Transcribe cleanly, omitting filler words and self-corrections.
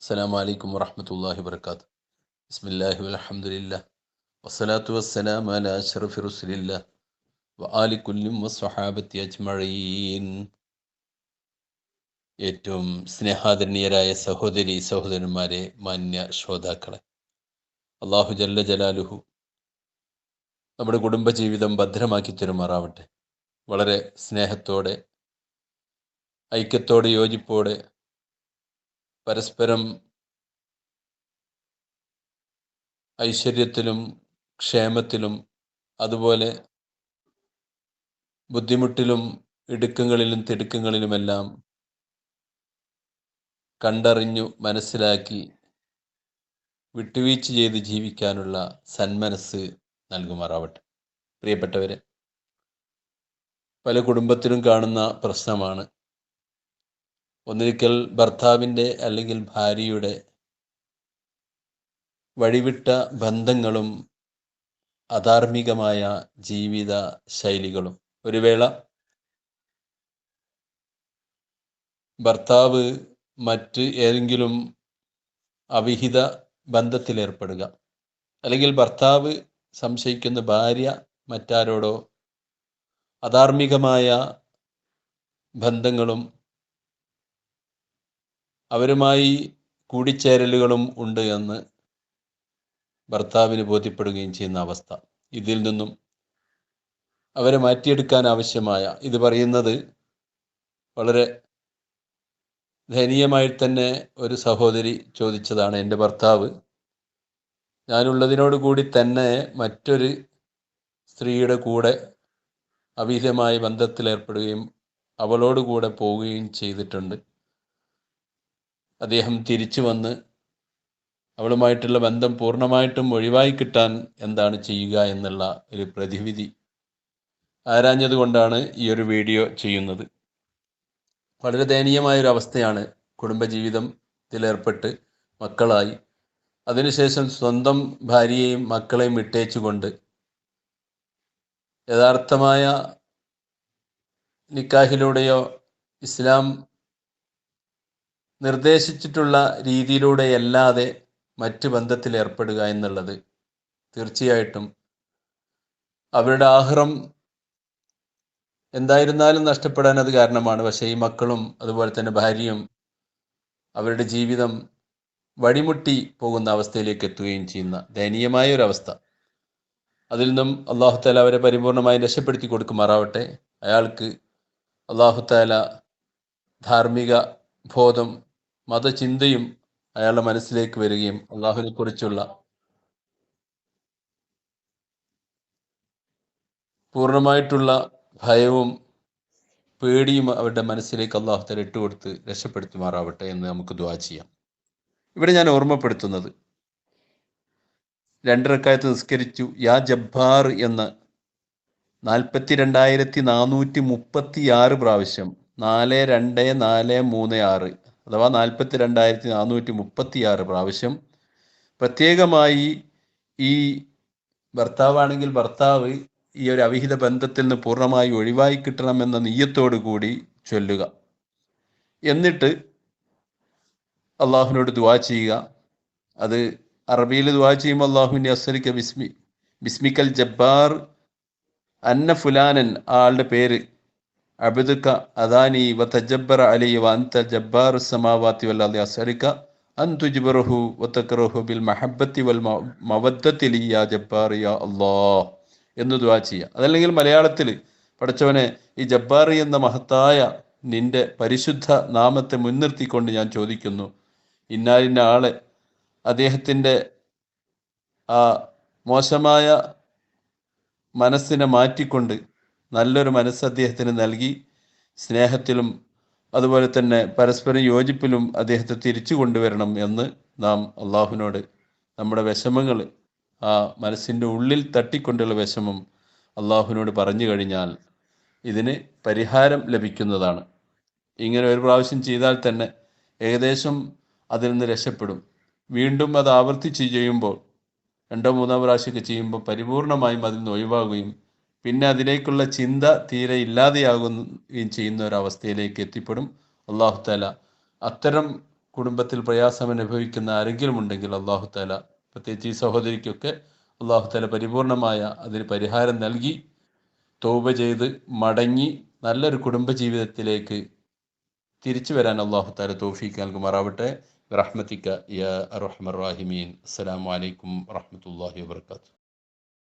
അസ്സലാമു അലൈക്കും വറഹ്മത്തുള്ളാഹി വബറകാതുഹു. ബിസ്മില്ലാഹി വൽഹംദുലില്ലാഹ് വസ്സലാത്തു വസ്സലാമു അലാ അഷ്റഫി റസൂലില്ലാഹ് വആലി കുല്ലിം വസ്വഹാബത്തി അജ്മഈൻ. ഏറ്റവും സ്നേഹാദരണീയരായ സഹോദരി സഹോദരന്മാരെ, മാന്യ ശ്രോതാക്കളെ, അല്ലാഹു ജല്ല ജലാലുഹു നമ്മുടെ കുടുംബജീവിതം ഭദ്രമാക്കി തരുമാറാവട്ടെ. വളരെ സ്നേഹത്തോടെ, ഐക്യത്തോടെ, യോജിപ്പോടെ, പരസ്പരം ഐശ്വര്യത്തിലും ക്ഷേമത്തിലും അതുപോലെ ബുദ്ധിമുട്ടിലും ഇടുക്കങ്ങളിലും തിടുക്കങ്ങളിലുമെല്ലാം കണ്ടറിഞ്ഞു മനസ്സിലാക്കി വിട്ടുവീഴ്ച ചെയ്ത് ജീവിക്കാനുള്ള സന്മനസ്സ് നൽകുമാറാവട്ടെ. പ്രിയപ്പെട്ടവരെ, പല കുടുംബത്തിലും കാണുന്ന പ്രശ്നമാണ് ഒന്നിരിക്കൽ ഭർത്താവിൻ്റെ അല്ലെങ്കിൽ ഭാര്യയുടെ വഴിവിട്ട ബന്ധങ്ങളും അധാർമികമായ ജീവിത ശൈലികളും. ഒരു വേള ഭർത്താവ് മറ്റ് ഏതെങ്കിലും അവിഹിത ബന്ധത്തിലേർപ്പെടുക, അല്ലെങ്കിൽ ഭർത്താവ് സംശയിക്കുന്ന ഭാര്യ മറ്റാരോടോ അധാർമികമായ ബന്ധങ്ങളും അവരുമായി കൂടിച്ചേരലുകളും ഉണ്ട് എന്ന് ഭർത്താവിന് ബോധ്യപ്പെടുകയും ചെയ്യുന്ന അവസ്ഥ. ഇതിൽ നിന്നും അവരെ മാറ്റിയെടുക്കാൻ ആവശ്യമായ, ഇത് പറയുന്നത് വളരെ ദയനീയമായി തന്നെ ഒരു സഹോദരി ചോദിച്ചതാണ്. എൻ്റെ ഭർത്താവ് ഞാനുള്ളതിനോട് കൂടി തന്നെ മറ്റൊരു സ്ത്രീയുടെ കൂടെ അവിഹിതമായ ബന്ധത്തിലേർപ്പെടുകയും അവളോടുകൂടെ പോവുകയും ചെയ്തിട്ടുണ്ട്. അദ്ദേഹം തിരിച്ചു വന്ന് അവളുമായിട്ടുള്ള ബന്ധം പൂർണ്ണമായിട്ടും ഒഴിവായി കിട്ടാൻ എന്താണ് ചെയ്യുക എന്നുള്ള ഒരു പ്രതിവിധി ആരാഞ്ഞതുകൊണ്ടാണ് ഈ ഒരു വീഡിയോ ചെയ്യുന്നത്. വളരെ ദയനീയമായൊരു അവസ്ഥയാണ്. കുടുംബജീവിതത്തിലേർപ്പെട്ട് മക്കളായി അതിനുശേഷം സ്വന്തം ഭാര്യയെയും മക്കളെയും വിട്ടേച്ചുകൊണ്ട് യഥാർത്ഥമായ നിക്കാഹിലൂടെയോ ഇസ്ലാം നിർദ്ദേശിച്ചിട്ടുള്ള രീതിയിലൂടെയല്ലാതെ മറ്റ് ബന്ധത്തിൽ ഏർപ്പെടുക എന്നുള്ളത് തീർച്ചയായിട്ടും അവരുടെ ആഹ്റം എന്തായിരുന്നാലും നഷ്ടപ്പെടാൻ അത് കാരണമാണ്. പക്ഷേ ഈ മക്കളും അതുപോലെ തന്നെ ഭാര്യയും അവരുടെ ജീവിതം വഴിമുട്ടി പോകുന്ന അവസ്ഥയിലേക്ക് എത്തുകയും ചെയ്യുന്ന ദയനീയമായ ഒരു അവസ്ഥ. അതിൽ നിന്നും അല്ലാഹു തആല അവരെ പരിപൂർണമായി രക്ഷപ്പെടുത്തി കൊടുക്കുമാറാവട്ടെ. അയാൾക്ക് അല്ലാഹു തആല ധാർമ്മിക ബോധം, മതചിന്തയും അയാളുടെ മനസ്സിലേക്ക് വരികയും അള്ളാഹുവിനെ കുറിച്ചുള്ള പൂർണ്ണമായിട്ടുള്ള ഭയവും പേടിയും അവരുടെ മനസ്സിലേക്ക് അല്ലാഹു തആല ഇട്ടുകൊടുത്ത് രക്ഷപ്പെടുത്തുമാറാവട്ടെ എന്ന് നമുക്ക് ദുആ ചെയ്യാം. ഇവിടെ ഞാൻ ഓർമ്മപ്പെടുത്തുന്നത്, 2 റക്അത്ത് നിസ്കരിച്ചു യാ ജബ്ബാർ എന്ന് 42,436 പ്രാവശ്യം 42436 അഥവാ 42,436 പ്രാവശ്യം പ്രത്യേകമായി ഈ ഭർത്താവാണെങ്കിൽ ഭർത്താവ് ഈ ഒരു അവിഹിത ബന്ധത്തിൽ നിന്ന് പൂർണ്ണമായി ഒഴിവായി കിട്ടണമെന്ന നിയ്യത്തോടു കൂടി ചൊല്ലുക. എന്നിട്ട് അള്ളാഹുവിനോട് ദുആ ചെയ്യുക. അത് അറബിയിൽ ദുആ ചെയ്യുമ്പോൾ അല്ലാഹുവിൻ്റെ അസ്സലിക ബിസ്മിക്കൽ ജബ്ബാർ അന്ന ഫുലാനൻ, ആളുടെ പേര്, അബ്ദുക അദാനി വ തജബ്ബറ അലൈ വ അൻത ജബ്ബാറു സമാവാതി വൽ അർളി അസ്അലിക അൻ തുജ്ബറഹു വ തക്റഹു ബിൽ മഹബ്ബത്തി വൽ മവദ്ദത്തി ലി യാ ജബ്ബാർ യാ അല്ലാഹ് എന്ന് ദുആ ചെയ്യുക. അതല്ലെങ്കിൽ മലയാളത്തിൽ, പടച്ചവനെ, ഈ ജബ്ബാർ എന്ന മഹത്തായ നിന്റെ പരിശുദ്ധ നാമത്തെ മുൻനിർത്തിക്കൊണ്ട് ഞാൻ ചോദിക്കുന്നു, ഇന്നാലിന്ന ആളെ അദ്ദേഹത്തിൻ്റെ ആ മോശമായ മനസ്സിനെ മാറ്റിക്കൊണ്ട് നല്ലൊരു മനസ്സ് അദ്ദേഹത്തിന് നൽകി സ്നേഹത്തിലും അതുപോലെ തന്നെ പരസ്പരം യോജിപ്പിലും അദ്ദേഹത്തെ തിരിച്ചു കൊണ്ടുവരണം എന്ന് നാം അള്ളാഹുവിനോട് നമ്മുടെ വിഷമങ്ങൾ, ആ മനസ്സിൻ്റെ ഉള്ളിൽ തട്ടിക്കൊണ്ടുള്ള വിഷമം അള്ളാഹുവിനോട് പറഞ്ഞു കഴിഞ്ഞാൽ ഇതിന് പരിഹാരം ലഭിക്കുന്നതാണ്. ഇങ്ങനെ ഒരു പ്രാവശ്യം ചെയ്താൽ തന്നെ ഏകദേശം അതിൽ നിന്ന് രക്ഷപ്പെടും. വീണ്ടും അത് ആവർത്തിച്ച് ചെയ്യുമ്പോൾ, 2-3 പ്രാവശ്യമൊക്കെ ചെയ്യുമ്പോൾ പരിപൂർണമായും അതിൽ നിന്ന് ഒഴിവാകുകയും പിന്നെ അതിലേക്കുള്ള ചിന്ത തീരെ ഇല്ലാതെയാകുകയും ചെയ്യുന്ന ഒരവസ്ഥയിലേക്ക് എത്തിപ്പെടും. അല്ലാഹു തആല അത്തരം കുടുംബത്തിൽ പ്രയാസം അനുഭവിക്കുന്ന ആരെങ്കിലും ഉണ്ടെങ്കിൽ അള്ളാഹു താല, പ്രത്യേകിച്ച് ഈ സഹോദരിക്കൊക്കെ അള്ളാഹു താല പരിപൂർണമായ അതിന് പരിഹാരം നൽകി തൗബ ചെയ്ത് മടങ്ങി നല്ലൊരു കുടുംബജീവിതത്തിലേക്ക് തിരിച്ചു വരാൻ അള്ളാഹു താല തൗഫീഖ് നൽകുമാറാവട്ടെ. റഹ്മത്തിക യാ അർഹമർ റാഹിമീൻ. അസ്സലാമു അലൈക്കും വറഹ്മത്തുള്ളാഹി വബറകാതുഹു.